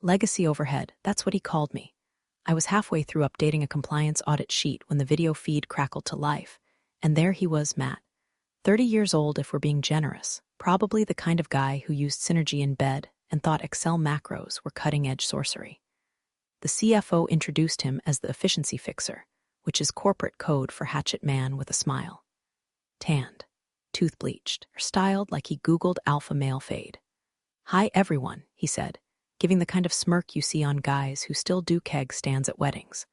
Legacy overhead, that's what he called me. I was halfway through updating a compliance audit sheet when the video feed crackled to life, and there he was, Matt. 30 years old if we're being generous, probably the kind of guy who used Synergy in bed and thought Excel macros were cutting-edge sorcery. The CFO introduced him as the efficiency fixer, which is corporate code for hatchet man with a smile. Tanned, tooth-bleached, or styled like he Googled alpha male fade. "Hi, everyone," he said, giving the kind of smirk you see on guys who still do keg stands at weddings.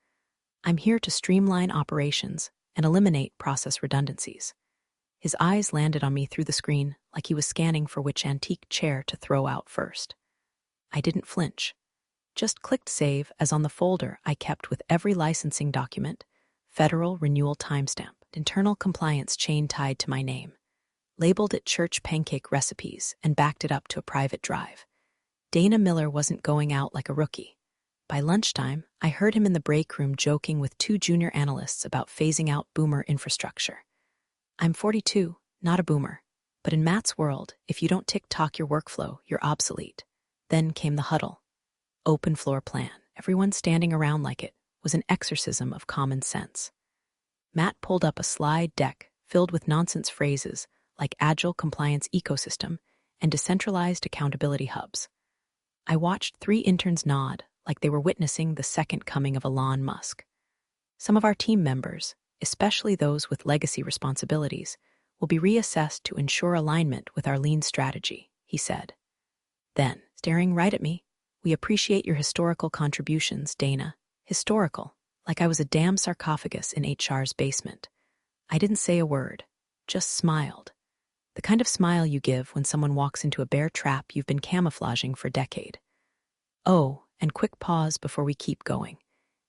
"I'm here to streamline operations and eliminate process redundancies." His eyes landed on me through the screen like he was scanning for which antique chair to throw out first. I didn't flinch. Just clicked save as on the folder I kept with every licensing document, federal renewal timestamp, internal compliance chain tied to my name, labeled it church pancake recipes, and backed it up to a private drive. Dana Miller wasn't going out like a rookie. By lunchtime, I heard him in the break room joking with 2 junior analysts about phasing out boomer infrastructure. I'm 42, not a boomer, but in Matt's world, if you don't tick-tock your workflow, you're obsolete. Then came the huddle. Open floor plan, everyone standing around like it was an exorcism of common sense. Matt pulled up a slide deck filled with nonsense phrases like agile compliance ecosystem and decentralized accountability hubs. I watched 3 interns nod like they were witnessing the second coming of Elon Musk. Some of our team members, especially those with legacy responsibilities, will be reassessed to ensure alignment with our lean strategy, he said. Then, staring right at me, "We appreciate your historical contributions, Dana." Historical, like I was a damn sarcophagus in HR's basement. I didn't say a word, just smiled. The kind of smile you give when someone walks into a bear trap you've been camouflaging for a decade. Oh, and quick pause before we keep going.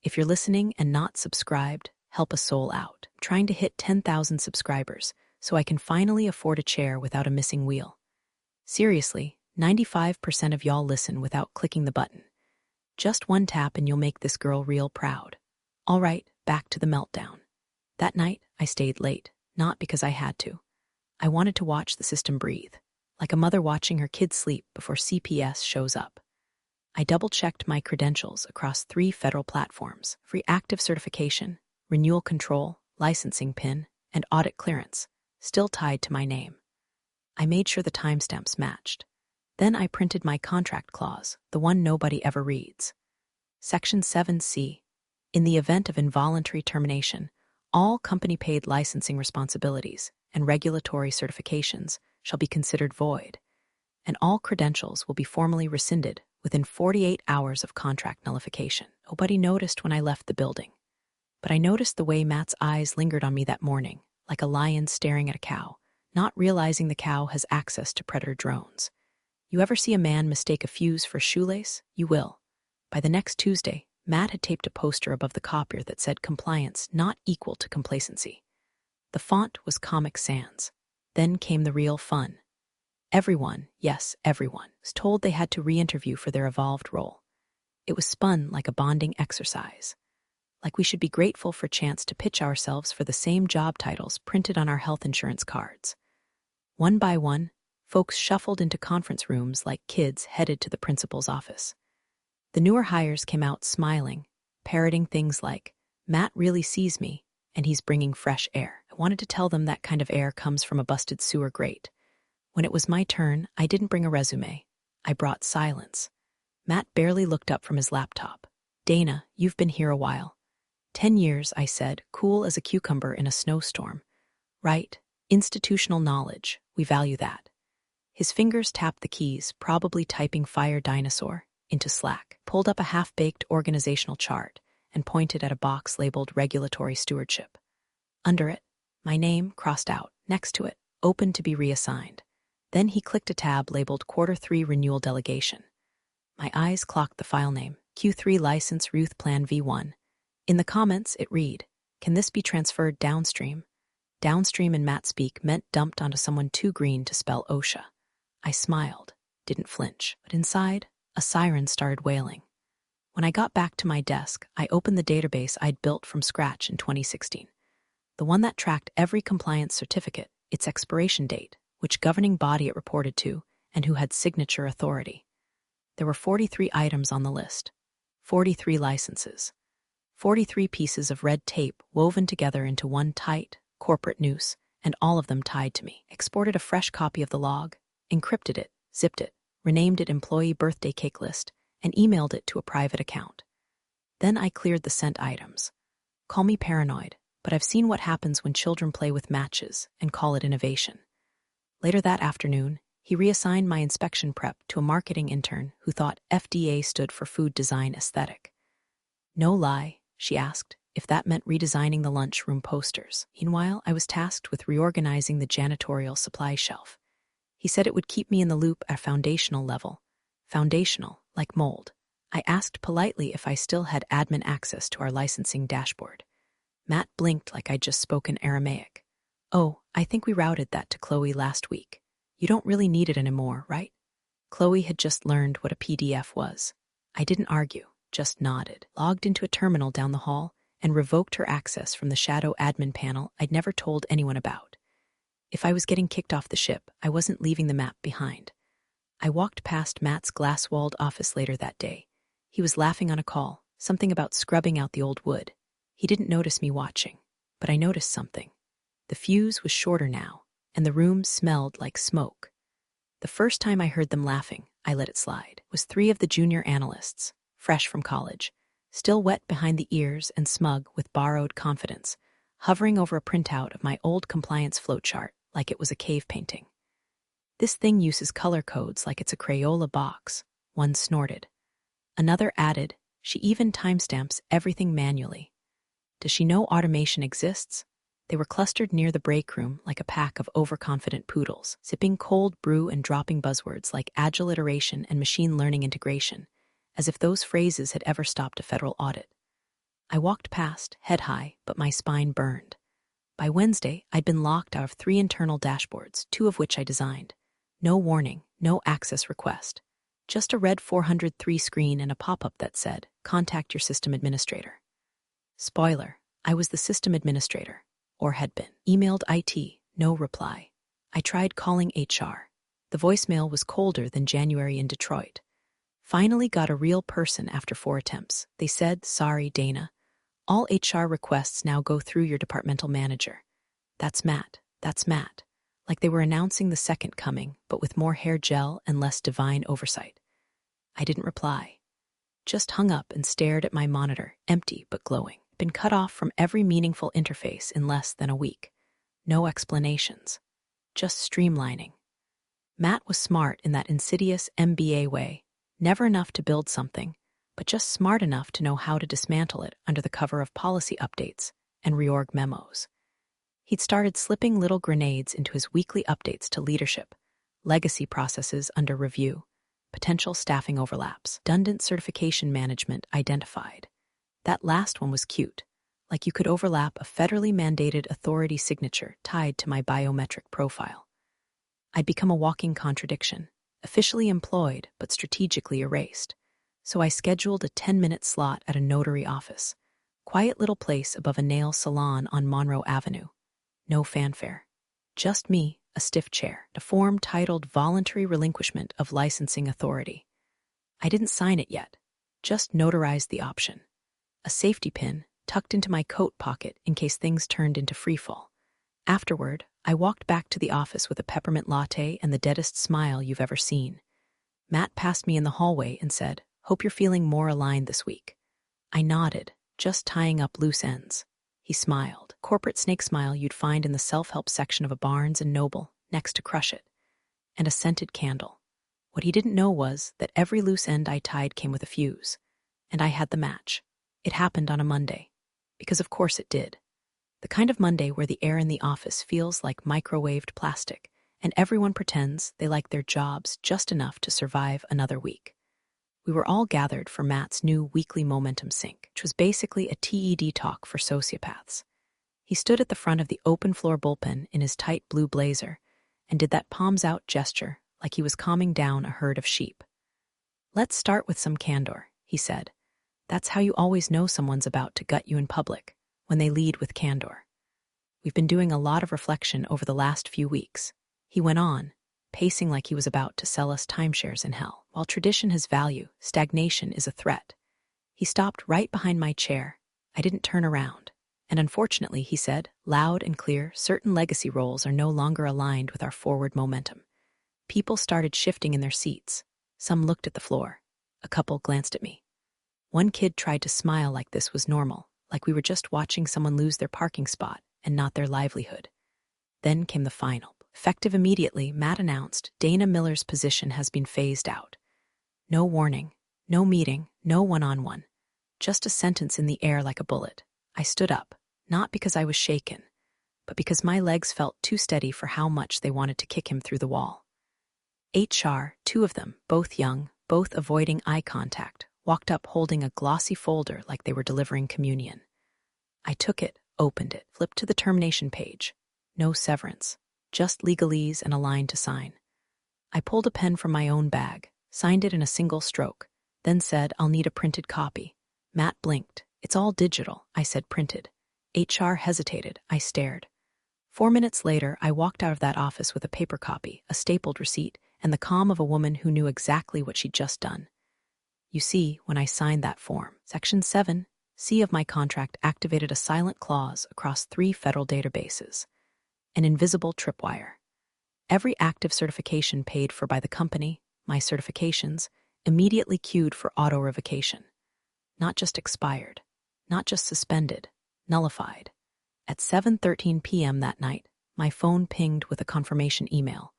If you're listening and not subscribed, help a soul out. I'm trying to hit 10,000 subscribers so I can finally afford a chair without a missing wheel. Seriously, 95% of y'all listen without clicking the button. Just one tap and you'll make this girl real proud. All right, back to the meltdown. That night, I stayed late, not because I had to. I wanted to watch the system breathe, like a mother watching her kid sleep before CPS shows up. I double-checked my credentials across 3 federal platforms: free active certification, renewal control, licensing PIN, and audit clearance, still tied to my name. I made sure the timestamps matched. Then I printed my contract clause, the one nobody ever reads. Section 7C. In the event of involuntary termination, all company-paid licensing responsibilities and regulatory certifications shall be considered void, and all credentials will be formally rescinded within 48 hours of contract nullification. Nobody noticed when I left the building, but I noticed the way Matt's eyes lingered on me that morning, like a lion staring at a cow, not realizing the cow has access to predator drones. You ever see a man mistake a fuse for a shoelace? You will. By the next Tuesday, Matt had taped a poster above the copier that said compliance not equal to complacency. The font was Comic Sans. Then came the real fun. Everyone, yes, everyone, was told they had to re-interview for their evolved role. It was spun like a bonding exercise. Like we should be grateful for a chance to pitch ourselves for the same job titles printed on our health insurance cards. One by one, folks shuffled into conference rooms like kids headed to the principal's office. The newer hires came out smiling, parroting things like, "Matt really sees me, and he's bringing fresh air." I wanted to tell them that kind of air comes from a busted sewer grate. When it was my turn, I didn't bring a resume. I brought silence. Matt barely looked up from his laptop. "Dana, you've been here a while." 10 years, I said, cool as a cucumber in a snowstorm. "Right, institutional knowledge, we value that." His fingers tapped the keys, probably typing Fire Dinosaur, into Slack, pulled up a half-baked organizational chart, and pointed at a box labeled Regulatory Stewardship. Under it, my name crossed out, next to it, Open to be reassigned. Then he clicked a tab labeled Q3 Renewal Delegation. My eyes clocked the file name, Q3 License Ruth Plan V1. In the comments, it read, "Can this be transferred downstream?" Downstream in Matt speak meant dumped onto someone too green to spell OSHA. I smiled, didn't flinch, but inside, a siren started wailing. When I got back to my desk, I opened the database I'd built from scratch in 2016. The one that tracked every compliance certificate, its expiration date, which governing body it reported to, and who had signature authority. There were 43 items on the list, 43 licenses, 43 pieces of red tape woven together into one tight, corporate noose, and all of them tied to me. Exported a fresh copy of the log, encrypted it, zipped it, renamed it Employee Birthday Cake List, and emailed it to a private account. Then I cleared the sent items. Call me paranoid, but I've seen what happens when children play with matches and call it innovation. Later that afternoon, he reassigned my inspection prep to a marketing intern who thought FDA stood for Food Design Aesthetic. No lie, she asked, if that meant redesigning the lunchroom posters. Meanwhile, I was tasked with reorganizing the janitorial supply shelf. He said it would keep me in the loop at foundational level. Foundational, like mold. I asked politely if I still had admin access to our licensing dashboard. Matt blinked like I'd just spoken Aramaic. Oh, I think we routed that to Chloe last week. You don't really need it anymore, right? Chloe had just learned what a PDF was. I didn't argue, just nodded, logged into a terminal down the hall, and revoked her access from the shadow admin panel I'd never told anyone about. If I was getting kicked off the ship, I wasn't leaving the map behind. I walked past Matt's glass-walled office later that day. He was laughing on a call, something about scrubbing out the old wood. He didn't notice me watching, but I noticed something. The fuse was shorter now, and the room smelled like smoke. The first time I heard them laughing, I let it slide, was 3 of the junior analysts, fresh from college, still wet behind the ears and smug with borrowed confidence, hovering over a printout of my old compliance flowchart like it was a cave painting. This thing uses color codes like it's a Crayola box, one snorted. Another added, she even timestamps everything manually. Does she know automation exists? They were clustered near the break room like a pack of overconfident poodles, sipping cold brew and dropping buzzwords like agile iteration and machine learning integration, as if those phrases had ever stopped a federal audit. I walked past, head high, but my spine burned. By Wednesday, I'd been locked out of 3 internal dashboards, 2 of which I designed. No warning, no access request. Just a red 403 screen and a pop-up that said, "Contact your system administrator." Spoiler, I was the system administrator, or had been. Emailed IT, no reply. I tried calling HR. The voicemail was colder than January in Detroit. Finally got a real person after 4 attempts. They said, "Sorry, Dana. All HR requests now go through your departmental manager." That's Matt. Like they were announcing the second coming, but with more hair gel and less divine oversight. I didn't reply. Just hung up and stared at my monitor, empty but glowing. Been cut off from every meaningful interface in less than a week. No explanations. Just streamlining. Matt was smart in that insidious MBA way. Never enough to build something, but just smart enough to know how to dismantle it under the cover of policy updates and reorg memos. He'd started slipping little grenades into his weekly updates to leadership, legacy processes under review, potential staffing overlaps, redundant certification management identified. That last one was cute, like you could overlap a federally mandated authority signature tied to my biometric profile. I'd become a walking contradiction, officially employed but strategically erased. So I scheduled a 10-minute slot at a notary office, quiet little place above a nail salon on Monroe Avenue. No fanfare. Just me, a stiff chair, a form titled Voluntary Relinquishment of Licensing Authority. I didn't sign it yet, just notarized the option. A safety pin tucked into my coat pocket in case things turned into freefall. Afterward, I walked back to the office with a peppermint latte and the deadest smile you've ever seen. Matt passed me in the hallway and said, "Hope you're feeling more aligned this week." I nodded, just tying up loose ends. He smiled, corporate snake smile you'd find in the self-help section of a Barnes & Noble, next to Crush It, and a scented candle. What he didn't know was that every loose end I tied came with a fuse, and I had the match. It happened on a Monday, because of course it did. The kind of Monday where the air in the office feels like microwaved plastic, and everyone pretends they like their jobs just enough to survive another week. We were all gathered for Matt's new weekly momentum sync, which was basically a TED talk for sociopaths. He stood at the front of the open-floor bullpen in his tight blue blazer and did that palms-out gesture like he was calming down a herd of sheep. "Let's start with some candor," he said. "That's how you always know someone's about to gut you in public, when they lead with candor. We've been doing a lot of reflection over the last few weeks," he went on, pacing like he was about to sell us timeshares in hell. While tradition has value, stagnation is a threat. He stopped right behind my chair. I didn't turn around. And unfortunately, he said, loud and clear, certain legacy roles are no longer aligned with our forward momentum. People started shifting in their seats. Some looked at the floor. A couple glanced at me. One kid tried to smile like this was normal, like we were just watching someone lose their parking spot and not their livelihood. Then came the final. Effective immediately, Matt announced, Dana Miller's position has been phased out. No warning, no meeting, no one-on-one. Just a sentence in the air like a bullet. I stood up, not because I was shaken, but because my legs felt too steady for how much they wanted to kick him through the wall. HR, two of them, both young, both avoiding eye contact, walked up holding a glossy folder like they were delivering communion. I took it, opened it, flipped to the termination page. No severance, just legalese and a line to sign. I pulled a pen from my own bag, signed it in a single stroke, then said, I'll need a printed copy. Matt blinked. It's all digital, I said, printed. HR hesitated. I stared. 4 minutes later, I walked out of that office with a paper copy, a stapled receipt, and the calm of a woman who knew exactly what she'd just done. You see, when I signed that form, Section 7C of my contract activated a silent clause across 3 federal databases. An invisible tripwire. Every active certification paid for by the company, my certifications, immediately queued for auto-revocation. Not just expired, not just suspended, nullified. At 7:13 p.m. that night, my phone pinged with a confirmation email.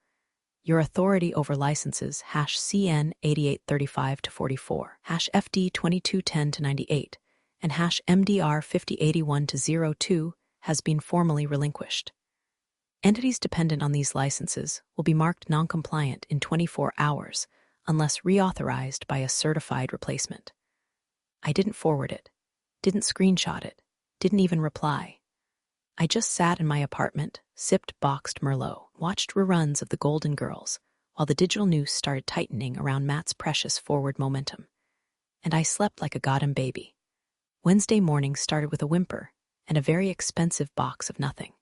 Your authority over licenses #CN 8835-44, #FD 2210-98, and #MDR 5081-02 has been formally relinquished. Entities dependent on these licenses will be marked non-compliant in 24 hours unless reauthorized by a certified replacement. I didn't forward it, didn't screenshot it, didn't even reply. I just sat in my apartment, sipped boxed Merlot, watched reruns of The Golden Girls, while the digital noose started tightening around Matt's precious forward momentum. And I slept like a goddamn baby. Wednesday morning started with a whimper and a very expensive box of nothing.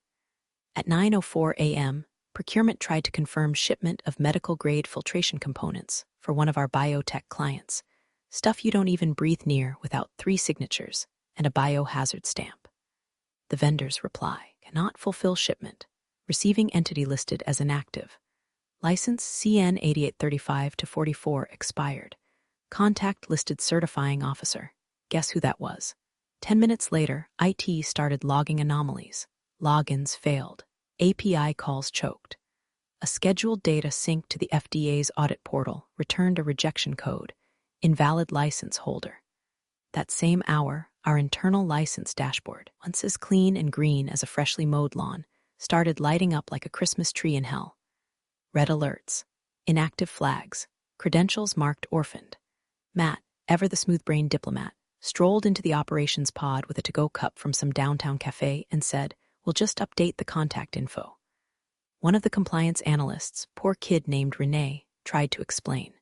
At 9:04 a.m., procurement tried to confirm shipment of medical-grade filtration components for one of our biotech clients, stuff you don't even breathe near without 3 signatures and a biohazard stamp. The vendor's reply, cannot fulfill shipment, receiving entity listed as inactive. License CN 8835-44 expired. Contact listed certifying officer. Guess who that was? 10 minutes later, IT started logging anomalies. Logins failed. API calls choked. A scheduled data sync to the FDA's audit portal returned a rejection code. Invalid license holder. That same hour, our internal license dashboard, once as clean and green as a freshly mowed lawn, started lighting up like a Christmas tree in hell. Red alerts, inactive flags, credentials marked orphaned. Matt, ever the smooth-brained diplomat, strolled into the operations pod with a to-go cup from some downtown cafe and said, we'll just update the contact info. One of the compliance analysts, poor kid named Renee, tried to explain.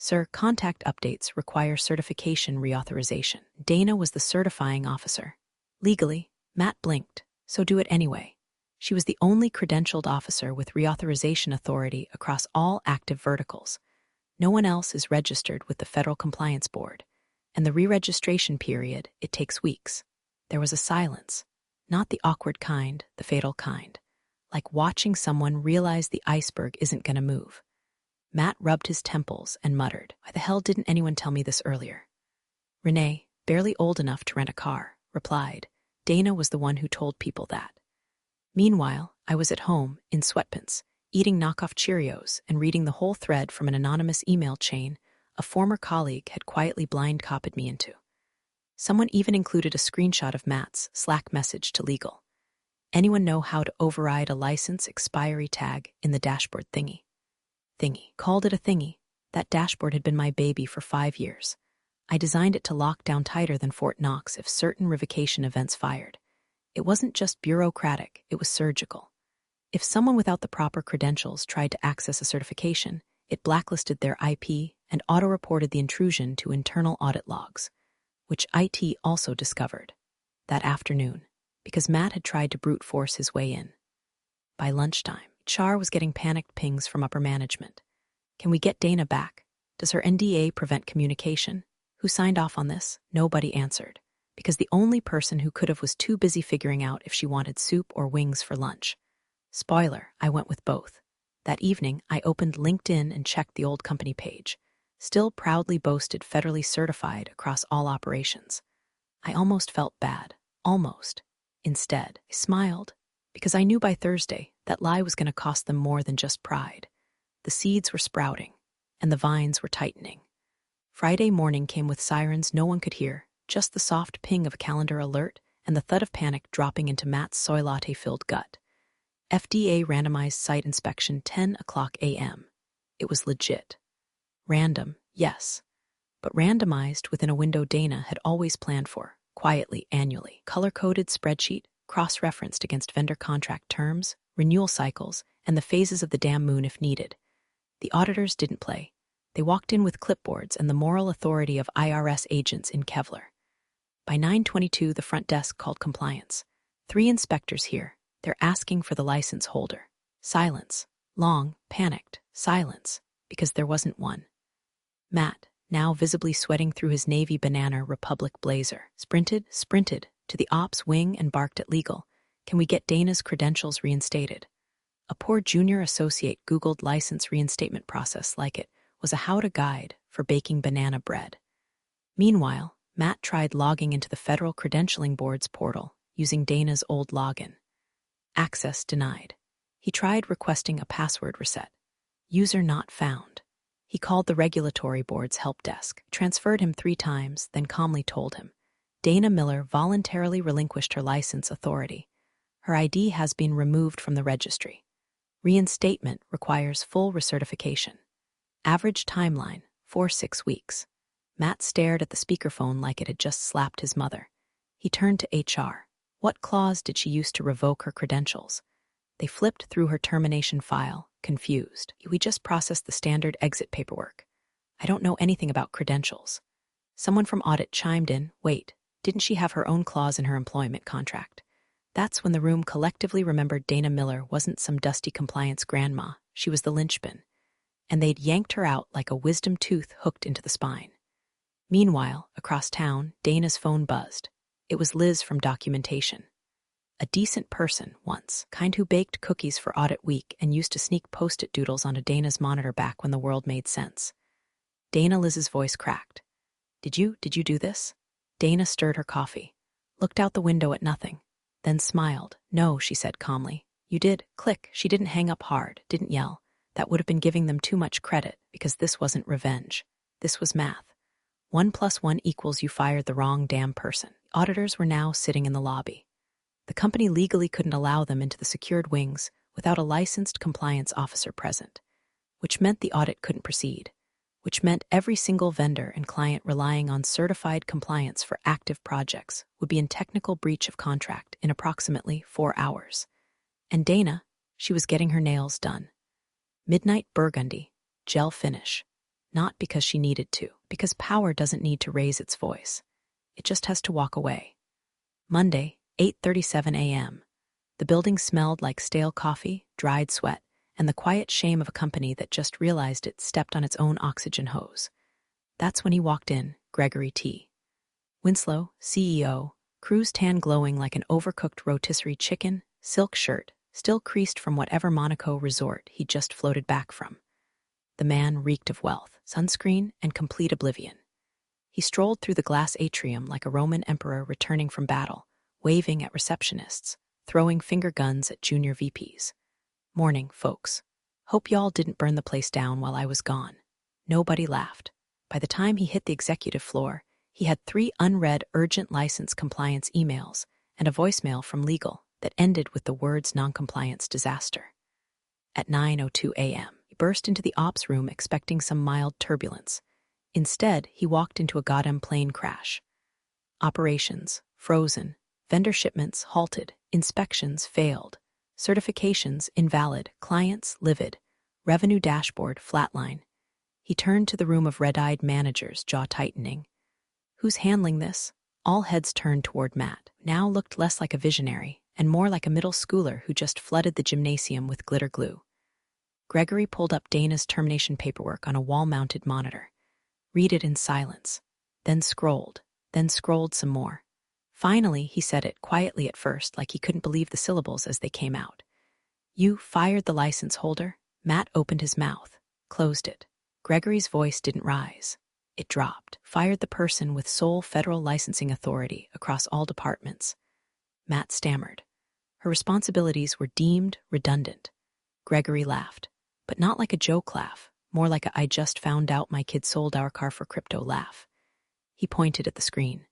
Sir, contact updates require certification reauthorization. Dana was the certifying officer. Legally, Matt blinked, so do it anyway. She was the only credentialed officer with reauthorization authority across all active verticals. No one else is registered with the Federal Compliance Board, and the re-registration period, it takes weeks. There was a silence, not the awkward kind, the fatal kind, like watching someone realize the iceberg isn't going to move. Matt rubbed his temples and muttered, why the hell didn't anyone tell me this earlier? Renee, barely old enough to rent a car, replied, Dana was the one who told people that. Meanwhile, I was at home, in sweatpants, eating knockoff Cheerios and reading the whole thread from an anonymous email chain a former colleague had quietly blind copied me into. Someone even included a screenshot of Matt's Slack message to legal. Anyone know how to override a license expiry tag in the dashboard thingy? Called it a thingy. That dashboard had been my baby for 5 years. I designed it to lock down tighter than Fort Knox if certain revocation events fired. It wasn't just bureaucratic, it was surgical. If someone without the proper credentials tried to access a certification, it blacklisted their IP and auto-reported the intrusion to internal audit logs, which IT also discovered that afternoon, because Matt had tried to brute force his way in. By lunchtime, HR was getting panicked pings from upper management. Can we get Dana back? Does her NDA prevent communication? Who signed off on this? Nobody answered, because the only person who could have was too busy figuring out if she wanted soup or wings for lunch. Spoiler, I went with both. That evening, I opened LinkedIn and checked the old company page. Still proudly boasted federally certified across all operations. I almost felt bad. Almost. Instead, I smiled, because I knew by Thursday that lie was going to cost them more than just pride. The seeds were sprouting, and the vines were tightening. Friday morning came with sirens no one could hear, just the soft ping of a calendar alert and the thud of panic dropping into Matt's soy latte-filled gut. FDA randomized site inspection 10:00 a.m. It was legit. Random, yes, but randomized within a window Dana had always planned for, quietly, annually. Color-coded spreadsheet, cross-referenced against vendor contract terms, renewal cycles, and the phases of the damn moon if needed. The auditors didn't play. They walked in with clipboards and the moral authority of IRS agents in Kevlar. By 9:22, the front desk called compliance. 3 inspectors here. They're asking for the license holder. Silence. Long, panicked silence, because there wasn't one. Matt, now visibly sweating through his navy banana Republic blazer, sprinted to the ops wing and barked at legal. Can we get Dana's credentials reinstated? A poor junior associate Googled license reinstatement process like it was a how-to guide for baking banana bread. Meanwhile, Matt tried logging into the Federal Credentialing Board's portal using Dana's old login. Access denied. He tried requesting a password reset. User not found. He called the regulatory board's help desk, transferred him 3 times, then calmly told him, Dana Miller voluntarily relinquished her license authority. Her ID has been removed from the registry. Reinstatement requires full recertification. Average timeline, 4-6 weeks. Matt stared at the speakerphone like it had just slapped his mother. He turned to HR. What clause did she use to revoke her credentials? They flipped through her termination file, confused. We just processed the standard exit paperwork. I don't know anything about credentials. Someone from audit chimed in, wait, didn't she have her own clause in her employment contract? That's when the room collectively remembered Dana Miller wasn't some dusty compliance grandma, she was the linchpin. And they'd yanked her out like a wisdom tooth hooked into the spine. Meanwhile, across town, Dana's phone buzzed. It was Liz from documentation. A decent person, once, kind who baked cookies for audit week and used to sneak post-it doodles onto Dana's monitor back when the world made sense. Liz's voice cracked. Did you do this? Dana stirred her coffee, looked out the window at nothing, then smiled. No, she said calmly. You did. Click. She didn't hang up hard, didn't yell. That would have been giving them too much credit, because this wasn't revenge. This was math. 1 + 1 = you fired the wrong damn person. Auditors were now sitting in the lobby. The company legally couldn't allow them into the secured wings without a licensed compliance officer present, which meant the audit couldn't proceed, which meant every single vendor and client relying on certified compliance for active projects would be in technical breach of contract in approximately 4 hours. And Dana, she was getting her nails done. Midnight burgundy, gel finish. Not because she needed to, because power doesn't need to raise its voice. It just has to walk away. Monday, 8:37 a.m. The building smelled like stale coffee, dried sweat, and the quiet shame of a company that just realized it stepped on its own oxygen hose. That's when he walked in, Gregory T. Winslow, CEO, cruise tan glowing like an overcooked rotisserie chicken, silk shirt, still creased from whatever Monaco resort he'd just floated back from. The man reeked of wealth, sunscreen, and complete oblivion. He strolled through the glass atrium like a Roman emperor returning from battle, waving at receptionists, throwing finger guns at junior VPs. Morning, folks. Hope y'all didn't burn the place down while I was gone. Nobody laughed. By the time he hit the executive floor, he had 3 unread urgent license compliance emails and a voicemail from legal that ended with the words noncompliance disaster. At 9:02 a.m., he burst into the ops room expecting some mild turbulence. Instead, he walked into a goddamn plane crash. Operations, frozen. Vendor shipments halted. Inspections failed. Certifications invalid. Clients livid. Revenue dashboard flatline. He turned to the room of red-eyed managers, jaw tightening. Who's handling this? All heads turned toward Matt, now looked less like a visionary and more like a middle schooler who just flooded the gymnasium with glitter glue. Gregory pulled up Dana's termination paperwork on a wall-mounted monitor. Read it in silence. Then scrolled some more. Finally, he said it quietly at first, like he couldn't believe the syllables as they came out. You fired the license holder? Matt opened his mouth, closed it. Gregory's voice didn't rise. It dropped. Fired the person with sole federal licensing authority across all departments. Matt stammered. Her responsibilities were deemed redundant. Gregory laughed, but not like a joke laugh, more like a I just found out my kid sold our car for crypto laugh. He pointed at the screen.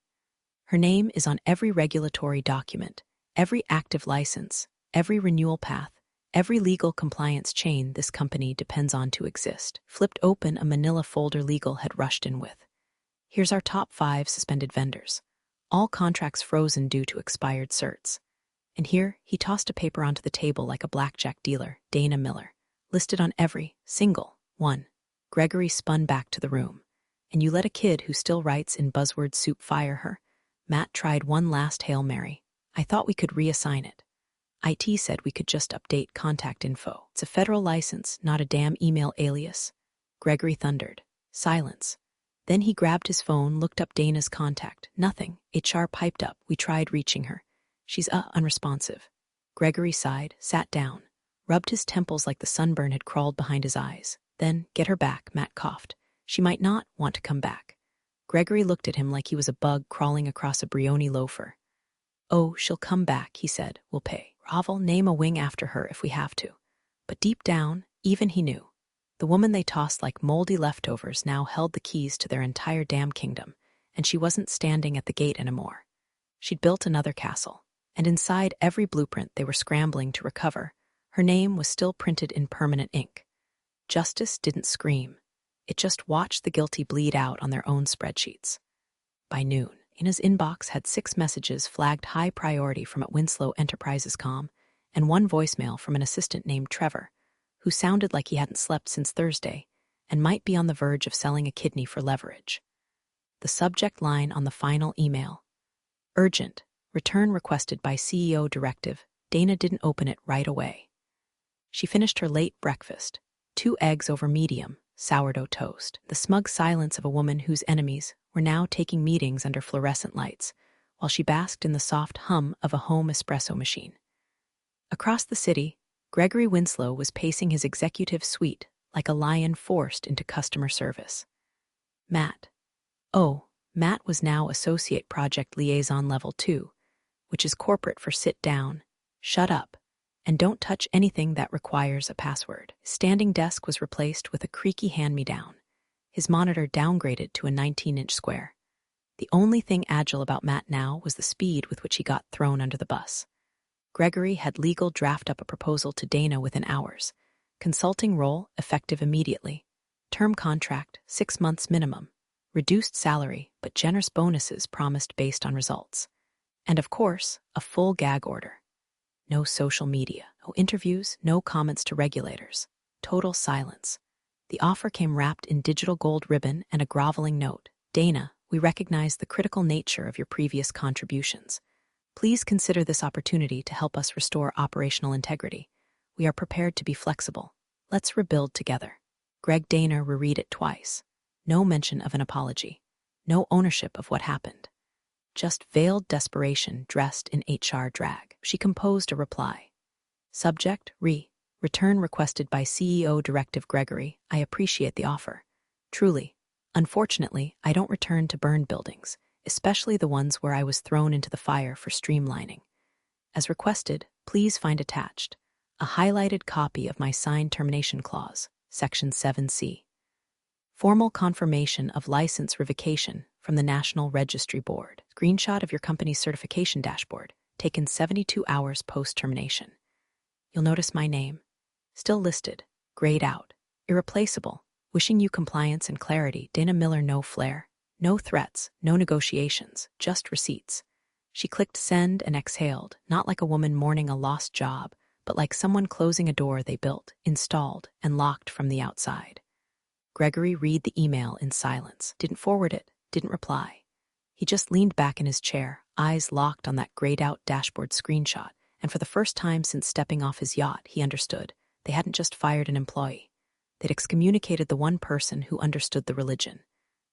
Her name is on every regulatory document, every active license, every renewal path, every legal compliance chain this company depends on to exist. Flipped open a manila folder legal had rushed in with. Here's our top 5 suspended vendors. All contracts frozen due to expired certs. And here, he tossed a paper onto the table like a blackjack dealer, Dana Miller, listed on every single one. Gregory spun back to the room. And you let a kid who still writes in buzzword soup fire her? Matt tried one last Hail Mary. I thought we could reassign it. IT said we could just update contact info. It's a federal license, not a damn email alias. Gregory thundered. Silence. Then he grabbed his phone, looked up Dana's contact. Nothing. HR piped up. We tried reaching her. She's unresponsive. Gregory sighed, sat down, rubbed his temples like the sunburn had crawled behind his eyes. Then, get her back, Matt coughed. She might not want to come back. Gregory looked at him like he was a bug crawling across a brioni loafer. Oh, she'll come back, he said. We'll pay. Ravel, name a wing after her if we have to. But deep down, even he knew. The woman they tossed like moldy leftovers now held the keys to their entire damn kingdom, and she wasn't standing at the gate anymore. She'd built another castle, and inside every blueprint they were scrambling to recover, her name was still printed in permanent ink. Justice didn't scream. It just watched the guilty bleed out on their own spreadsheets. By noon, Ina's inbox had 6 messages flagged high priority from at Winslow Enterprises Com, and 1 voicemail from an assistant named Trevor, who sounded like he hadn't slept since Thursday and might be on the verge of selling a kidney for leverage. The subject line on the final email: urgent, return requested by CEO directive. Dana didn't open it right away. She finished her late breakfast, 2 eggs over medium, sourdough toast, the smug silence of a woman whose enemies were now taking meetings under fluorescent lights, while she basked in the soft hum of a home espresso machine. Across the city, Gregory Winslow was pacing his executive suite like a lion forced into customer service. Matt. Oh, Matt was now Associate Project Liaison Level 2, which is corporate for sit down, shut up, and don't touch anything that requires a password. His standing desk was replaced with a creaky hand-me-down, his monitor downgraded to a 19-inch square. The only thing agile about Matt now was the speed with which he got thrown under the bus. Gregory had legal draft up a proposal to Dana within hours. Consulting role effective immediately. Term contract, 6 months minimum. Reduced salary, but generous bonuses promised based on results. And of course, a full gag order. No social media, no interviews, no comments to regulators. Total silence. The offer came wrapped in digital gold ribbon and a groveling note. Dana, we recognize the critical nature of your previous contributions. Please consider this opportunity to help us restore operational integrity. We are prepared to be flexible. Let's rebuild together. Greg Dana reread it twice. No mention of an apology. No ownership of what happened. Just veiled desperation dressed in HR drag. She composed a reply. Subject, return requested by CEO Directive Gregory. I appreciate the offer. Truly. Unfortunately, I don't return to burned buildings, especially the ones where I was thrown into the fire for streamlining. As requested, please find attached a highlighted copy of my signed termination clause, Section 7C. Formal confirmation of license revocation from the National Registry Board. Screenshot of your company's certification dashboard, taken 72 hours post-termination. You'll notice my name. Still listed, grayed out, irreplaceable, wishing you compliance and clarity. Dana Miller, no flair, no threats, no negotiations, just receipts. She clicked send and exhaled, not like a woman mourning a lost job, but like someone closing a door they built, installed, and locked from the outside. Gregory read the email in silence, didn't forward it, didn't reply. He just leaned back in his chair, eyes locked on that grayed-out dashboard screenshot, and for the first time since stepping off his yacht, he understood They hadn't just fired an employee. They'd excommunicated the one person who understood the religion.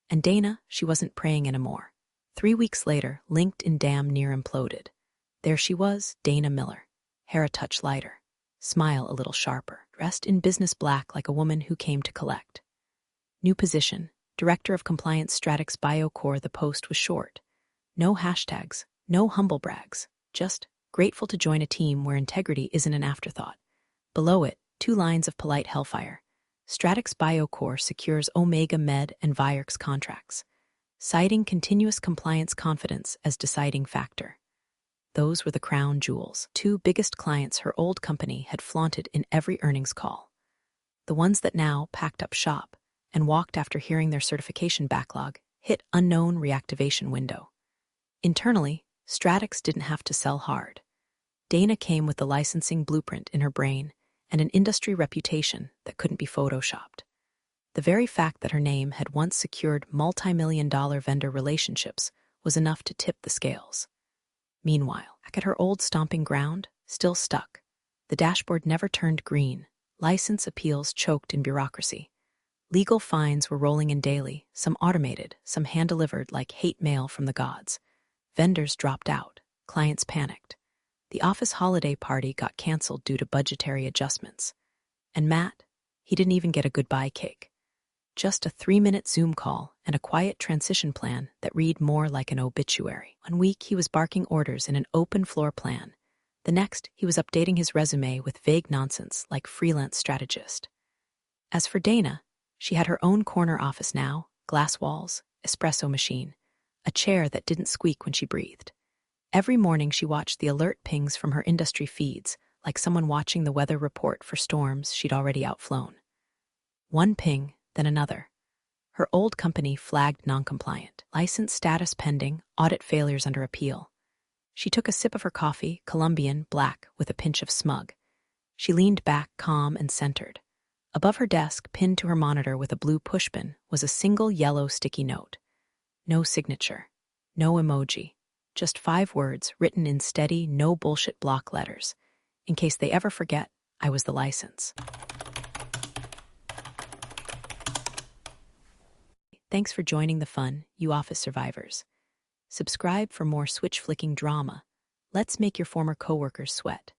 And Dana, she wasn't praying anymore. 3 weeks later, LinkedIn damn near imploded. There she was, Dana Miller. Hair a touch lighter. Smile a little sharper. Dressed in business black like a woman who came to collect. New position, Director of Compliance Stratix BioCore. The post was short. No hashtags, no humble brags. Just, grateful to join a team where integrity isn't an afterthought. Below it, 2 lines of polite hellfire. Stratix BioCore secures Omega Med and Vierx contracts, citing continuous compliance confidence as deciding factor. Those were the crown jewels. 2 biggest clients her old company had flaunted in every earnings call. The ones that now packed up shop and walked after hearing their certification backlog hit unknown reactivation window. Internally, Stratix didn't have to sell hard. Dana came with the licensing blueprint in her brain and an industry reputation that couldn't be photoshopped. The very fact that her name had once secured multi-million-dollar vendor relationships was enough to tip the scales. Meanwhile, back at her old stomping ground, still stuck, the dashboard never turned green. License appeals choked in bureaucracy. Legal fines were rolling in daily, some automated, some hand-delivered like hate mail from the gods. Vendors dropped out. Clients panicked. The office holiday party got canceled due to budgetary adjustments. And Matt, he didn't even get a goodbye cake. Just a 3-minute Zoom call and a quiet transition plan that read more like an obituary. 1 week he was barking orders in an open floor plan. The next, he was updating his resume with vague nonsense like freelance strategist. As for Dana, she had her own corner office now, glass walls, espresso machine, a chair that didn't squeak when she breathed. Every morning she watched the alert pings from her industry feeds, like someone watching the weather report for storms she'd already outflown. One ping, then another. Her old company flagged non-compliant. License status pending, audit failures under appeal. She took a sip of her coffee, Colombian, black, with a pinch of smug. She leaned back, calm and centered. Above her desk, pinned to her monitor with a blue pushpin, was a single yellow sticky note. No signature. No emoji. Just 5 words written in steady, no-bullshit block letters. In case they ever forget, I was the license. Thanks for joining the fun, you office survivors. Subscribe for more switch-flicking drama. Let's make your former coworkers sweat.